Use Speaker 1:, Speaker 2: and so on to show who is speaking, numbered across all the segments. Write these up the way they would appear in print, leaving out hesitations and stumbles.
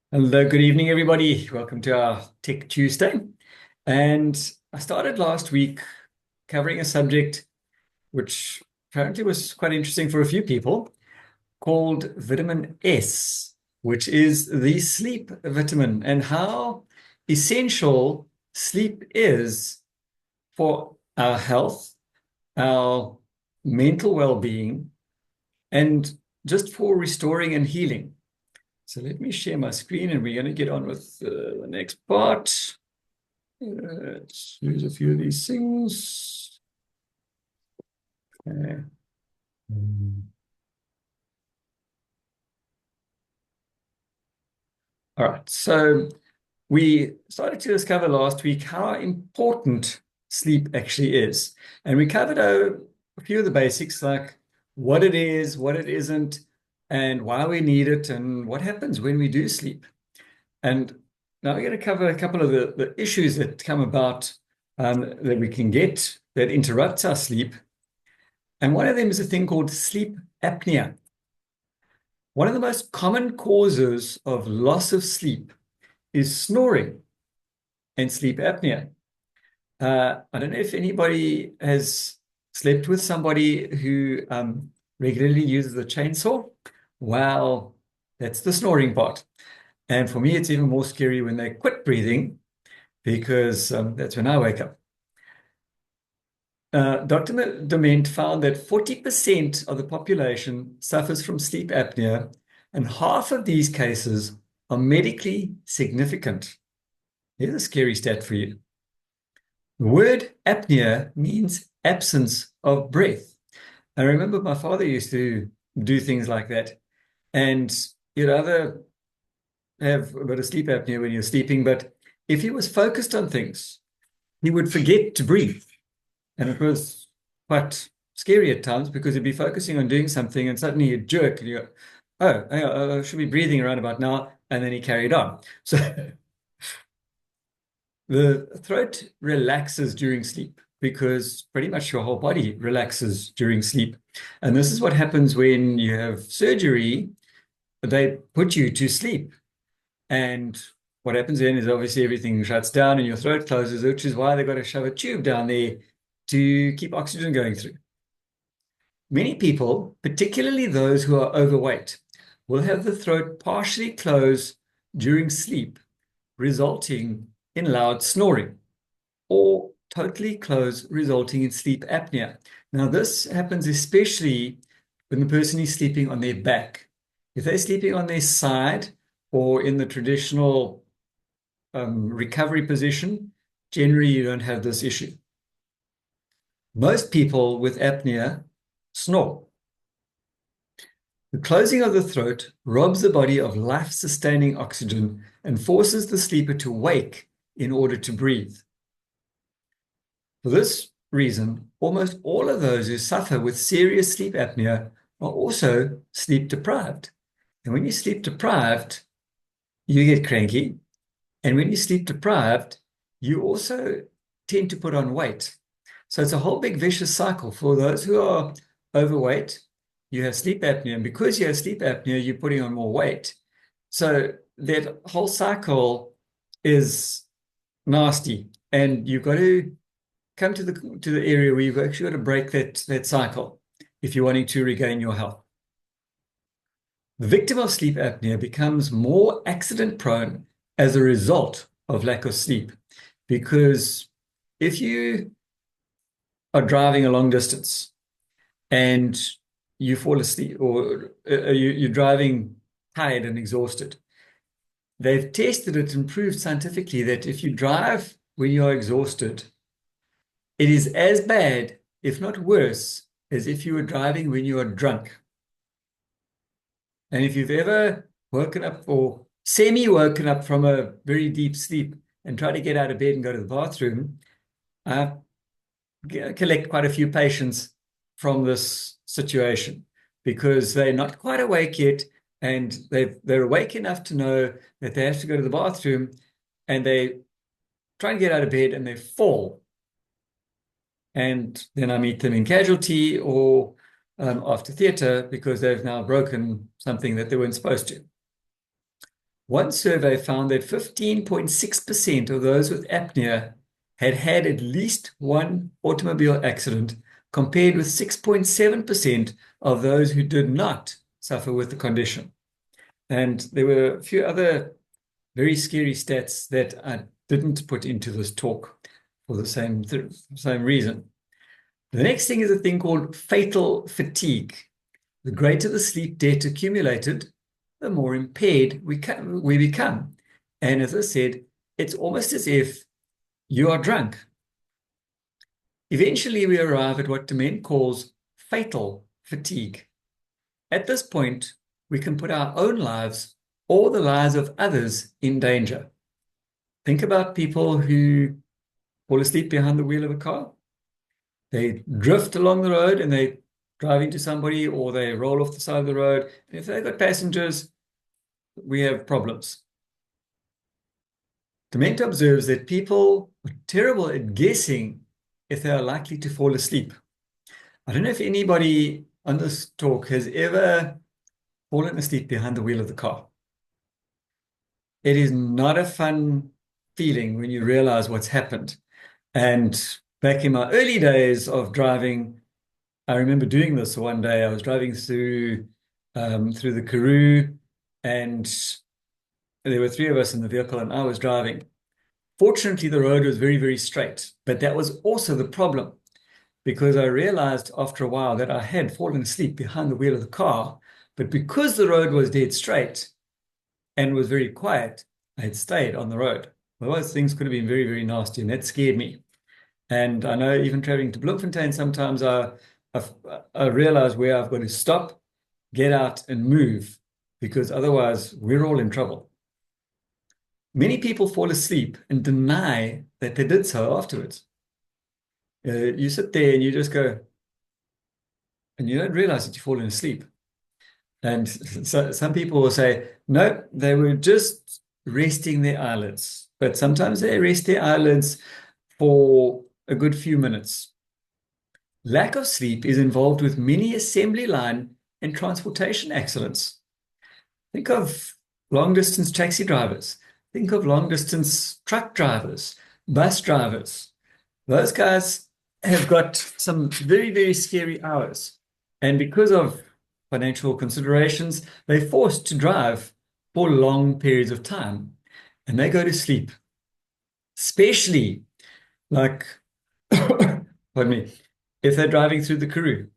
Speaker 1: Hello, good evening, everybody. Welcome to our Tech Tuesday. And I started last week covering a subject which apparently was quite interesting for a few people, called vitamin S, which is the sleep vitamin, and how essential sleep is for our health, our mental well-being, and just for restoring and healing. So let me share my screen and we're going to get on with the next part. Let's use a few of these things. Okay. All right. So we started to discover last week how important sleep actually is. And we covered a few of the basics, like what it is, what it isn't, and why we need it, and what happens when we do sleep. And now we're going to cover a couple of the issues that come about that we can get that interrupts our sleep. And one of them is a thing called sleep apnea. One of the most common causes of loss of sleep is snoring and sleep apnea. I don't know if anybody has slept with somebody who regularly uses a chainsaw. Well, that's the snoring part. And for me, it's even more scary when they quit breathing because that's when I wake up. Dr. Dement found that 40% of the population suffers from sleep apnea, and half of these cases are medically significant. Here's a scary stat for you. The word apnea means absence of breath. I remember my father used to do things like that, and you'd either have a bit of sleep apnea when you're sleeping, but if he was focused on things, he would forget to breathe. And it was quite scary at times because he'd be focusing on doing something and suddenly he'd jerk and you go, oh, I should be breathing around about now. And then he carried on. So the throat relaxes during sleep because pretty much your whole body relaxes during sleep. And this is what happens when you have surgery. They put you to sleep. And what happens then is obviously everything shuts down and your throat closes, which is why they've got to shove a tube down there to keep oxygen going through. Many people, particularly those who are overweight, will have the throat partially close during sleep, resulting in loud snoring, or totally close, resulting in sleep apnea. Now, this happens especially when the person is sleeping on their back. If they're sleeping on their side or in the traditional recovery position, generally you don't have this issue. Most people with apnea snore. The closing of the throat robs the body of life-sustaining oxygen and forces the sleeper to wake in order to breathe. For this reason, almost all of those who suffer with serious sleep apnea are also sleep deprived. And when you're sleep deprived, you get cranky. And when you're sleep deprived, you also tend to put on weight. So it's a whole big vicious cycle. For those who are overweight, you have sleep apnea. And because you have sleep apnea, you're putting on more weight. So that whole cycle is nasty. And you've got to come to the area where you've actually got to break that cycle if you're wanting to regain your health. The victim of sleep apnea becomes more accident prone as a result of lack of sleep, because if you are driving a long distance and you fall asleep, or you're driving tired and exhausted, they've tested it and proved scientifically that if you drive when you are exhausted, it is as bad, if not worse, as if you were driving when you are drunk. And if you've ever woken up or semi-woken up from a very deep sleep and try to get out of bed and go to the bathroom, I collect quite a few patients from this situation because they're not quite awake yet, and they're awake enough to know that they have to go to the bathroom, and they try and get out of bed and they fall. And then I meet them in casualty or after theatre because they've now broken something that they weren't supposed to. One survey found that 15.6% of those with apnea had had at least one automobile accident, compared with 6.7% of those who did not suffer with the condition. And there were a few other very scary stats that I didn't put into this talk for the same reason. The next thing is a thing called fatal fatigue. The greater the sleep debt accumulated, the more impaired we become. And as I said, it's almost as if you are drunk. Eventually, we arrive at what Dement calls fatal fatigue. At this point, we can put our own lives or the lives of others in danger. Think about people who fall asleep behind the wheel of a car. They drift along the road and they drive into somebody, or they roll off the side of the road. If they've got passengers, we have problems. Dement observes that people are terrible at guessing if they are likely to fall asleep. I don't know if anybody on this talk has ever fallen asleep behind the wheel of the car. It is not a fun feeling when you realize what's happened. And back in my early days of driving, I remember doing this one day. I was driving through the Karoo, and there were three of us in the vehicle, and I was driving. Fortunately, the road was very, very straight, but that was also the problem, because I realized after a while that I had fallen asleep behind the wheel of the car, but because the road was dead straight and was very quiet, I had stayed on the road. Otherwise, things could have been very, very nasty, and that scared me. And I know even traveling to Bloemfontein, sometimes I realize where I've got to stop, get out, and move, because otherwise we're all in trouble. Many people fall asleep and deny that they did so afterwards. You sit there and you just go, and you don't realize that you've fallen asleep. And so some people will say, no, they were just resting their eyelids. But sometimes they rest their eyelids for a good few minutes. Lack of sleep is involved with many assembly line and transportation accidents. Think of long-distance taxi drivers. Think of long-distance truck drivers, bus drivers. Those guys have got some very, very scary hours. And because of financial considerations, they're forced to drive for long periods of time. And they go to sleep. Especially like, pardon me, if they're driving through the Karoo.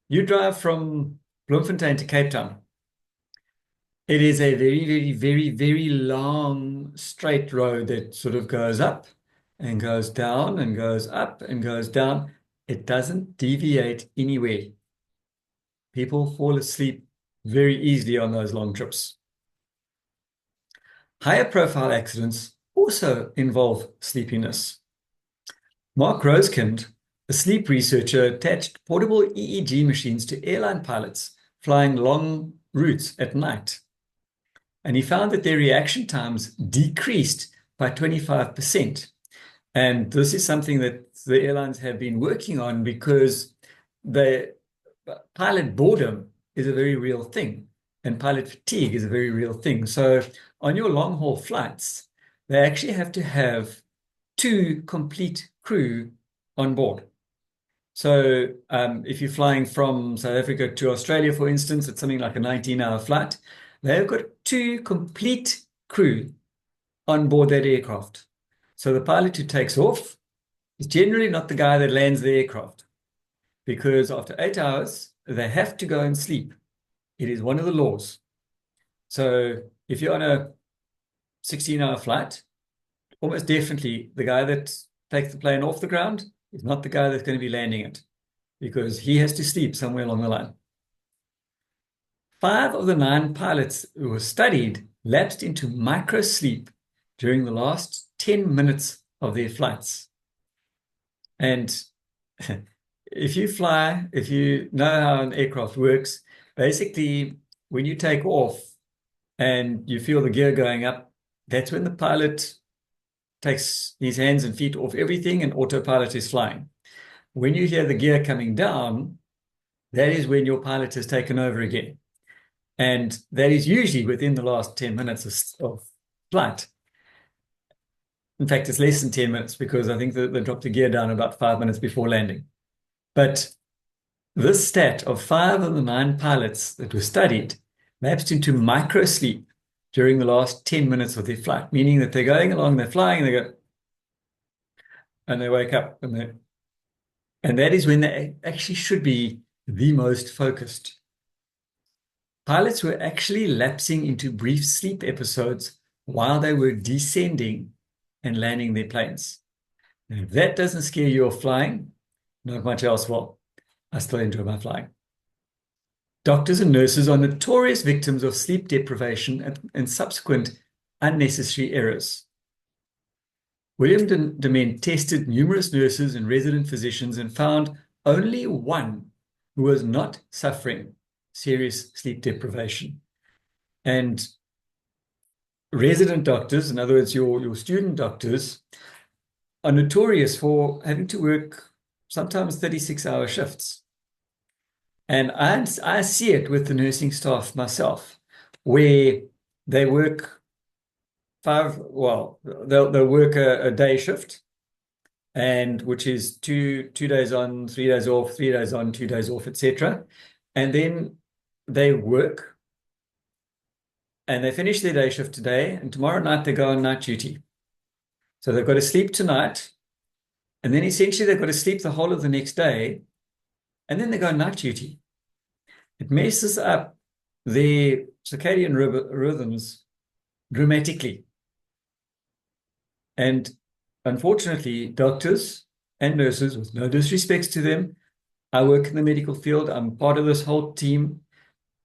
Speaker 1: You drive from Bloemfontein to Cape Town. It is a very, very, very, very long straight road that sort of goes up and goes down and goes up and goes down. It doesn't deviate anywhere. People fall asleep very easily on those long trips. Higher profile accidents also involve sleepiness. Mark Rosekind, a sleep researcher, attached portable EEG machines to airline pilots flying long routes at night. And he found that their reaction times decreased by 25%. And this is something that the airlines have been working on, because the pilot boredom is a very real thing, and pilot fatigue is a very real thing. So on your long haul flights, they actually have to have 2 complete crew on board. So if you're flying from South Africa to Australia, for instance, it's something like a 19-hour flight. They've got 2 complete crew on board that aircraft. So the pilot who takes off is generally not the guy that lands the aircraft, because after 8 hours, they have to go and sleep. It is one of the laws. So if you're on a 16-hour flight, almost definitely the guy that takes the plane off the ground is not the guy that's going to be landing it, because he has to sleep somewhere along the line. 5 of the 9 pilots who were studied lapsed into micro sleep during the last 10 minutes of their flights. And if you know how an aircraft works, basically when you take off and you feel the gear going up, that's when the pilot takes his hands and feet off everything and autopilot is flying. When you hear the gear coming down, that is when your pilot has taken over again. And that is usually within the last 10 minutes of flight. In fact, it's less than 10 minutes because I think they dropped the gear down about 5 minutes before landing. But this stat of 5 of the 9 pilots that were studied lapsed into micro sleep during the last 10 minutes of their flight, meaning that they're going along, they're flying, and they go, and they wake up, and that is when they actually should be the most focused. Pilots were actually lapsing into brief sleep episodes while they were descending and landing their planes. And if that doesn't scare you off flying, not much else will. I still enjoy my flying. Doctors and nurses are notorious victims of sleep deprivation and subsequent unnecessary errors. William Dement tested numerous nurses and resident physicians and found only one who was not suffering serious sleep deprivation. And resident doctors, in other words, your student doctors, are notorious for having to work sometimes 36-hour shifts. And I see it with the nursing staff myself, where they work they'll work a day shift, and which is two days on, 3 days off, 3 days on, 2 days off, etc. And then they work and they finish their day shift today, and tomorrow night they go on night duty. So they've got to sleep tonight, and then essentially they've got to sleep the whole of the next day, and then they go on night duty. It messes up their circadian rhythms dramatically. And unfortunately, doctors and nurses, with no disrespect to them, I work in the medical field, I'm part of this whole team,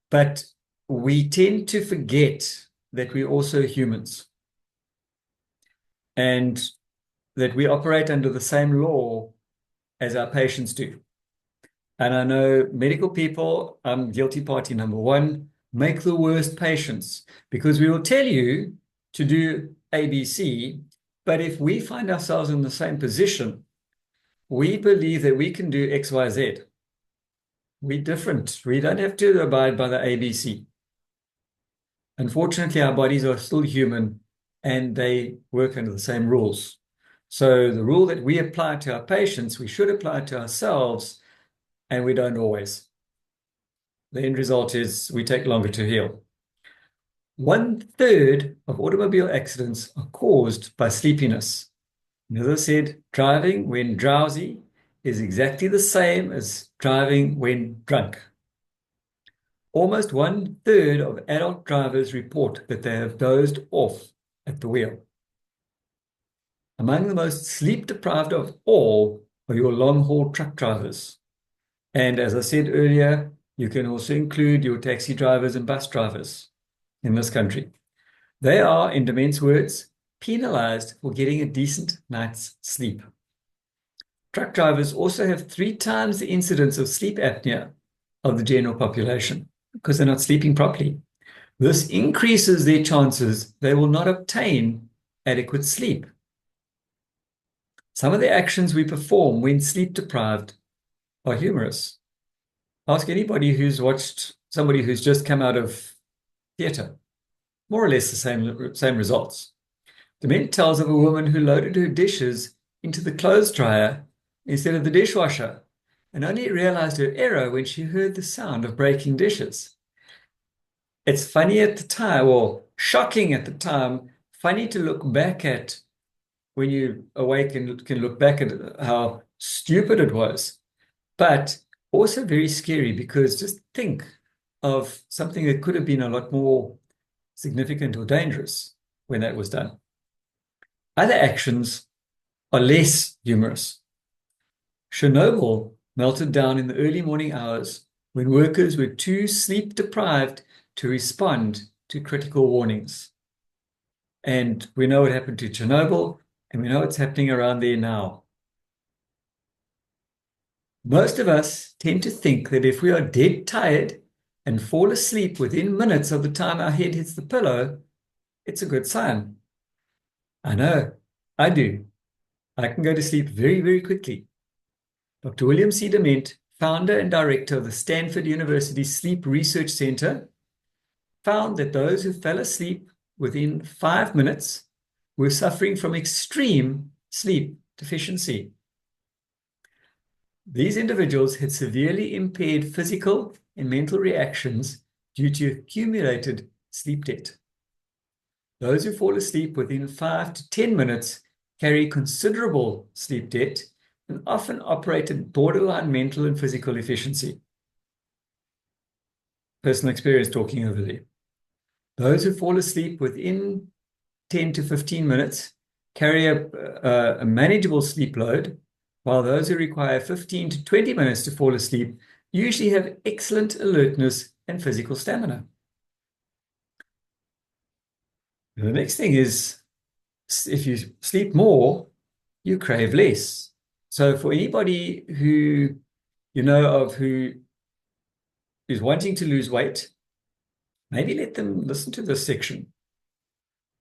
Speaker 1: but we tend to forget that we're also humans and that we operate under the same law as our patients do. And I know medical people, I'm guilty party number one, make the worst patients because we will tell you to do ABC, but if we find ourselves in the same position, we believe that we can do XYZ. We're different. We don't have to abide by the ABC. Unfortunately, our bodies are still human and they work under the same rules. So the rule that we apply to our patients, we should apply to ourselves, and we don't always. The end result is we take longer to heal. 1/3 of automobile accidents are caused by sleepiness. And as I said, driving when drowsy is exactly the same as driving when drunk. Almost 1/3 of adult drivers report that they have dozed off at the wheel. Among the most sleep-deprived of all are your long-haul truck drivers. And as I said earlier, you can also include your taxi drivers and bus drivers in this country. They are, in Dement's words, penalized for getting a decent night's sleep. Truck drivers also have 3 times the incidence of sleep apnea of the general population because they're not sleeping properly. This increases their chances they will not obtain adequate sleep. Some of the actions we perform when sleep deprived are humorous. Ask anybody who's watched somebody who's just come out of theater. More or less the same results. Dement tells of a woman who loaded her dishes into the clothes dryer instead of the dishwasher and only realized her error when she heard the sound of breaking dishes. It's funny at the time, or shocking at the time, funny to look back at when you awake and can look back at how stupid it was, but also very scary because just think of something that could have been a lot more significant or dangerous when that was done. Other actions are less humorous. Chernobyl melted down in the early morning hours when workers were too sleep deprived to respond to critical warnings. And we know what happened to Chernobyl, and we know what's happening around there now. Most of us tend to think that if we are dead tired and fall asleep within minutes of the time our head hits the pillow, it's a good sign. I know, I do. I can go to sleep very, very quickly. Dr. William C. Dement, founder and director of the Stanford University Sleep Research Center, found that those who fell asleep within 5 minutes were suffering from extreme sleep deficiency. These individuals had severely impaired physical and mental reactions due to accumulated sleep debt. Those who fall asleep within 5 to 10 minutes carry considerable sleep debt and often operate at borderline mental and physical efficiency. Personal experience talking over there. Those who fall asleep within 10 to 15 minutes carry a manageable sleep load, while those who require 15 to 20 minutes to fall asleep usually have excellent alertness and physical stamina. The next thing is, if you sleep more, you crave less. So for anybody who you know of who is wanting to lose weight, maybe let them listen to this section.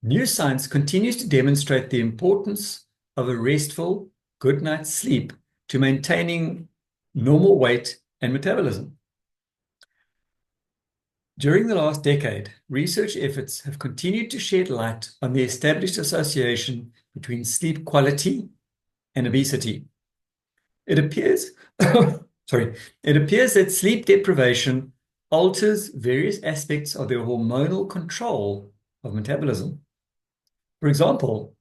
Speaker 1: New science continues to demonstrate the importance of a restful, good night's sleep to maintaining normal weight and metabolism. During the last decade, research efforts have continued to shed light on the established association between sleep quality and obesity. It appears, it appears that sleep deprivation alters various aspects of the hormonal control of metabolism. For example,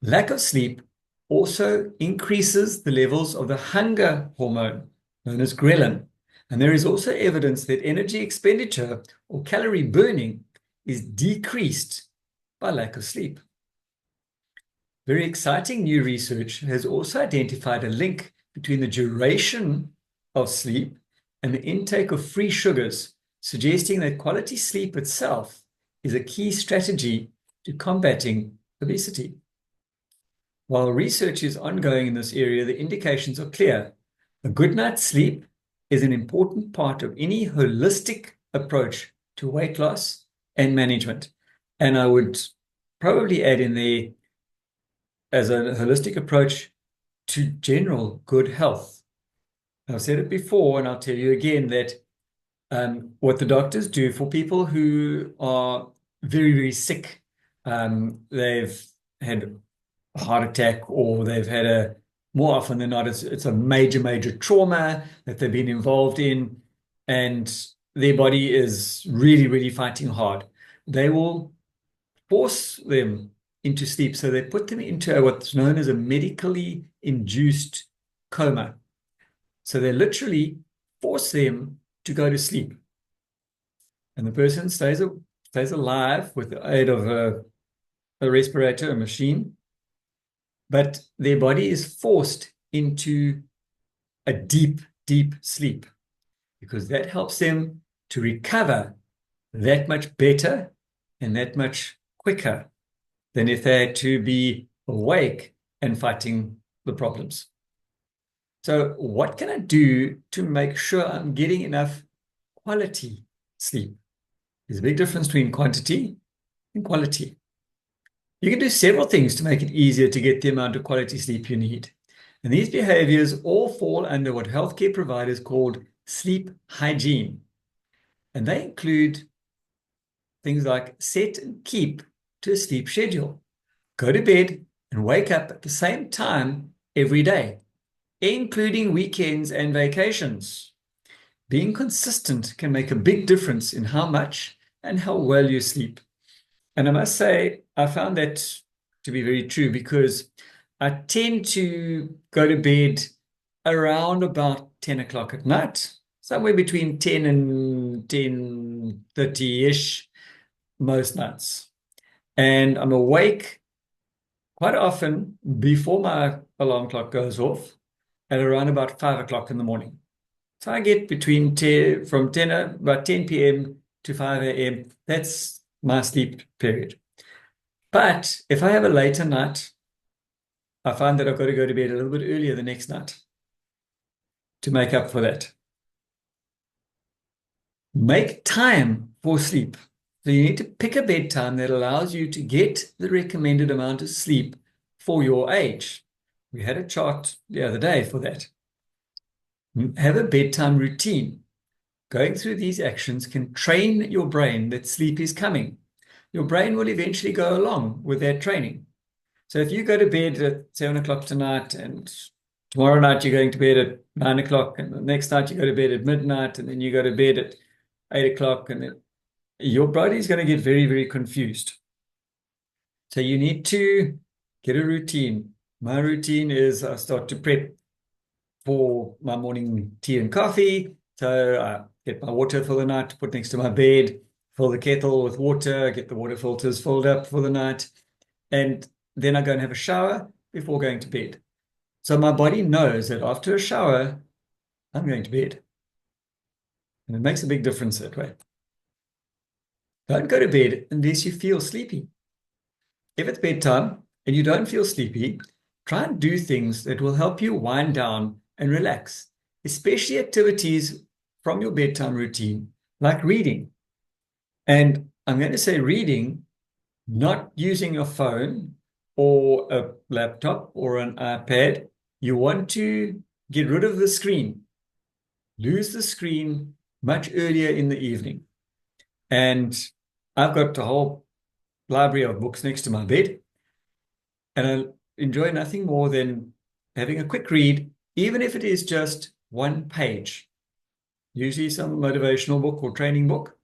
Speaker 1: lack of sleep also increases the levels of the hunger hormone, known as ghrelin. And there is also evidence that energy expenditure or calorie burning is decreased by lack of sleep. Very exciting new research has also identified a link between the duration of sleep and the intake of free sugars, suggesting that quality sleep itself is a key strategy to combating obesity. While research is ongoing in this area, the indications are clear. A good night's sleep is an important part of any holistic approach to weight loss and management. And I would probably add in there, as a holistic approach to general good health. I've said it before, and I'll tell you again that what the doctors do for people who are very, very sick, they've had a heart attack, or they've had more often than not, it's a major trauma that they've been involved in, and their body is really, really fighting hard. They will force them into sleep. So they put them into what's known as a medically induced coma. So they literally force them to go to sleep. And the person stays alive with the aid of a respirator, a machine, but their body is forced into a deep sleep, because that helps them to recover that much better and that much quicker than if they had to be awake and fighting the problems. So what can I do to make sure I'm getting enough quality sleep? There's a big difference between quantity and quality. You can do several things to make it easier to get the amount of quality sleep you need. And these behaviors all fall under what healthcare providers call sleep hygiene. And they include things like set and keep to a sleep schedule. Go to bed and wake up at the same time every day, including weekends and vacations. Being consistent can make a big difference in how much and how well you sleep. And I must say, I found that to be very true, because I tend to go to bed around about 10 o'clock at night, somewhere between 10 and 10:30-ish most nights. And I'm awake quite often before my alarm clock goes off at around about 5 o'clock in the morning. So I get between about 10 p.m. to 5 a.m. That's my sleep period. But if I have a later night, I find that I've got to go to bed a little bit earlier the next night to make up for that. Make time for sleep. So you need to pick a bedtime that allows you to get the recommended amount of sleep for your age. We had a chart the other day for that. Have a bedtime routine. going through these actions can train your brain that sleep is coming. Your brain will eventually go along with that training. So if you go to bed at 7 o'clock tonight, and tomorrow night you're going to bed at 9 o'clock, and the next night you go to bed at midnight, and then you go to bed at 8 o'clock, and then your body is going to get very, very confused. So you need to get a routine. My routine is I start to prep for my morning tea and coffee. So I get my water for the night to put next to my bed, fill the kettle with water, get the water filters filled up for the night, and then I go and have a shower before going to bed. So my body knows that after a shower, I'm going to bed. And it makes a big difference that way. Don't go to bed unless you feel sleepy. If it's bedtime and you don't feel sleepy, try and do things that will help you wind down and relax, especially activities from your bedtime routine, like reading. And I'm going to say reading, not using your phone or a laptop or an iPad. You want to get rid of the screen. Lose the screen much earlier in the evening. And I've got a whole library of books next to my bed, and I enjoy nothing more than having a quick read, even if it is just one page, usually some motivational book or training book,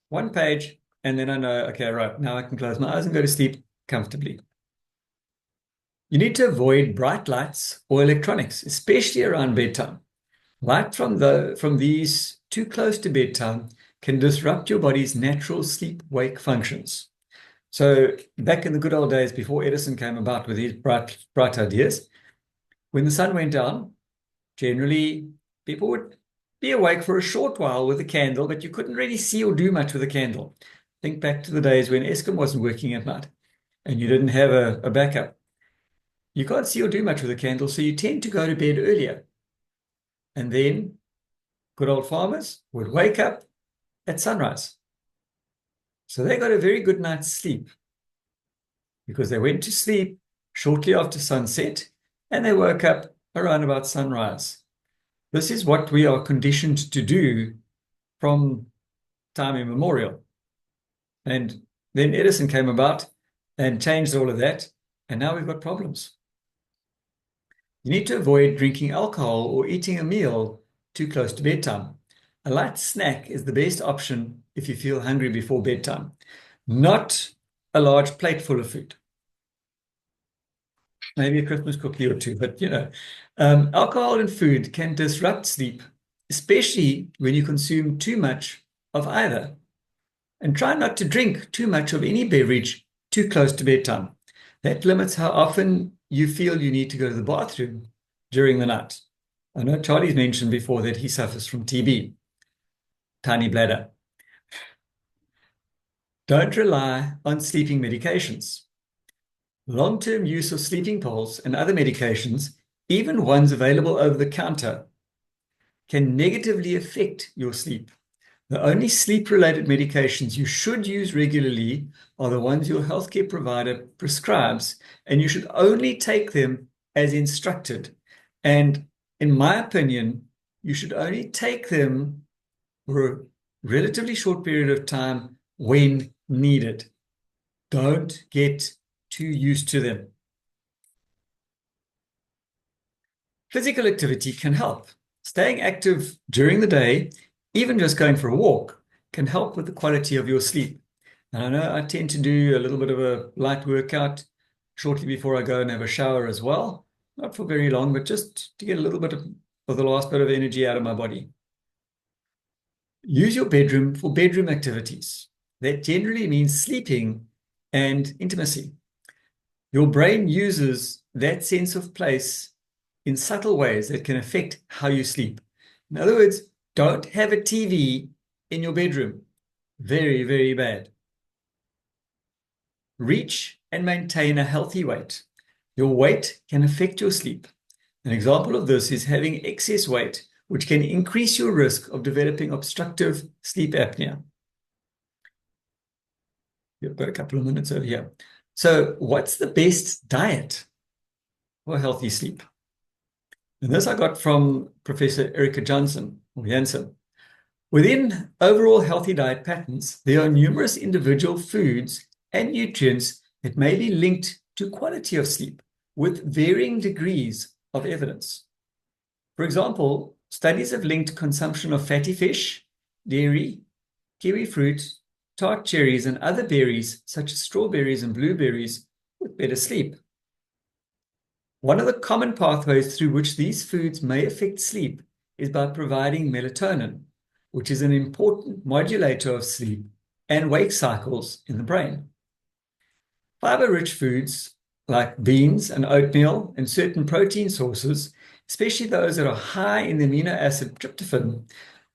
Speaker 1: one page, and then I know, okay, right, now I can close my eyes and go to sleep comfortably. You need to avoid bright lights or electronics, especially around bedtime. Light from these too close to bedtime can disrupt your body's natural sleep-wake functions. So back in the good old days before Edison came about with these bright ideas, when the sun went down, generally people would be awake for a short while with a candle, but you couldn't really see or do much with a candle. Think back to the days when Eskom wasn't working at night and you didn't have a backup. You can't see or do much with a candle, so you tend to go to bed earlier. And then good old farmers would wake up at sunrise. So they got a very good night's sleep because they went to sleep shortly after sunset and they woke up around about sunrise. This is what we are conditioned to do from time immemorial. And then Edison came about and changed all of that, and now we've got problems. You need to avoid drinking alcohol or eating a meal too close to bedtime. A light snack is the best option if you feel hungry before bedtime, not a large plate full of food. Maybe a Christmas cookie or two, but alcohol and food can disrupt sleep, especially when you consume too much of either. And try not to drink too much of any beverage too close to bedtime. That limits how often you feel you need to go to the bathroom during the night. I know Charlie's mentioned before that he suffers from TB, tiny bladder. Don't rely on sleeping medications. Long-term use of sleeping pills and other medications, even ones available over the counter, can negatively affect your sleep. The only sleep-related medications you should use regularly are the ones your healthcare provider prescribes, and you should only take them as instructed. And in my opinion, you should only take them for a relatively short period of time when needed. Don't get too used to them. Physical activity can help. Staying active during the day, even just going for a walk, can help with the quality of your sleep. And I know I tend to do a little bit of a light workout shortly before I go and have a shower as well. Not for very long, but just to get a little bit of the last bit of energy out of my body. Use your bedroom for bedroom activities. That generally means sleeping and intimacy. Your brain uses that sense of place in subtle ways that can affect how you sleep. In other words, don't have a TV in your bedroom. Very, very bad. Reach and maintain a healthy weight. Your weight can affect your sleep. An example of this is having excess weight, which can increase your risk of developing obstructive sleep apnea. You've got a couple of minutes over here. So what's the best diet for healthy sleep? And this I got from Professor Erika Jansen. Within overall healthy diet patterns, there are numerous individual foods and nutrients that may be linked to quality of sleep with varying degrees of evidence. For example, studies have linked consumption of fatty fish, dairy, kiwi fruit, tart cherries, and other berries such as strawberries and blueberries with better sleep. One of the common pathways through which these foods may affect sleep is by providing melatonin, which is an important modulator of sleep and wake cycles in the brain. Fiber-rich foods like beans and oatmeal and certain protein sources, especially those that are high in the amino acid tryptophan,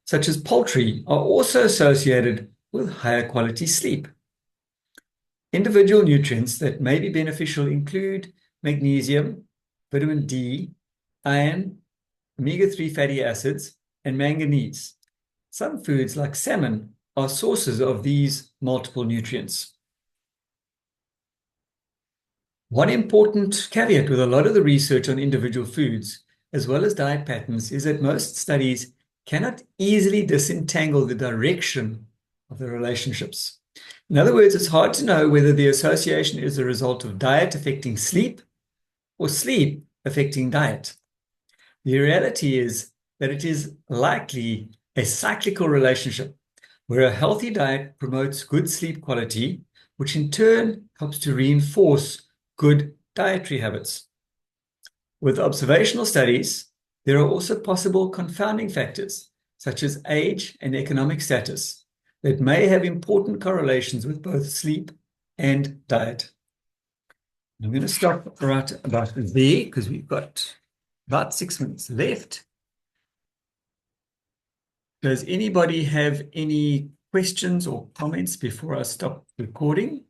Speaker 1: such as poultry, are also associated with higher quality sleep. Individual nutrients that may be beneficial include magnesium, vitamin D, iron, omega-3 fatty acids, and manganese. Some foods like salmon are sources of these multiple nutrients. One important caveat with a lot of the research on individual foods, as well as diet patterns, is that most studies cannot easily disentangle the direction of the relationships. In other words, it's hard to know whether the association is a result of diet affecting sleep or sleep affecting diet. The reality is that it is likely a cyclical relationship where a healthy diet promotes good sleep quality, which in turn helps to reinforce good dietary habits. With observational studies, there are also possible confounding factors, such as age and economic status, that may have important correlations with both sleep and diet. I'm going to stop right about there because we've got about 6 minutes left. Does anybody have any questions or comments before I stop recording?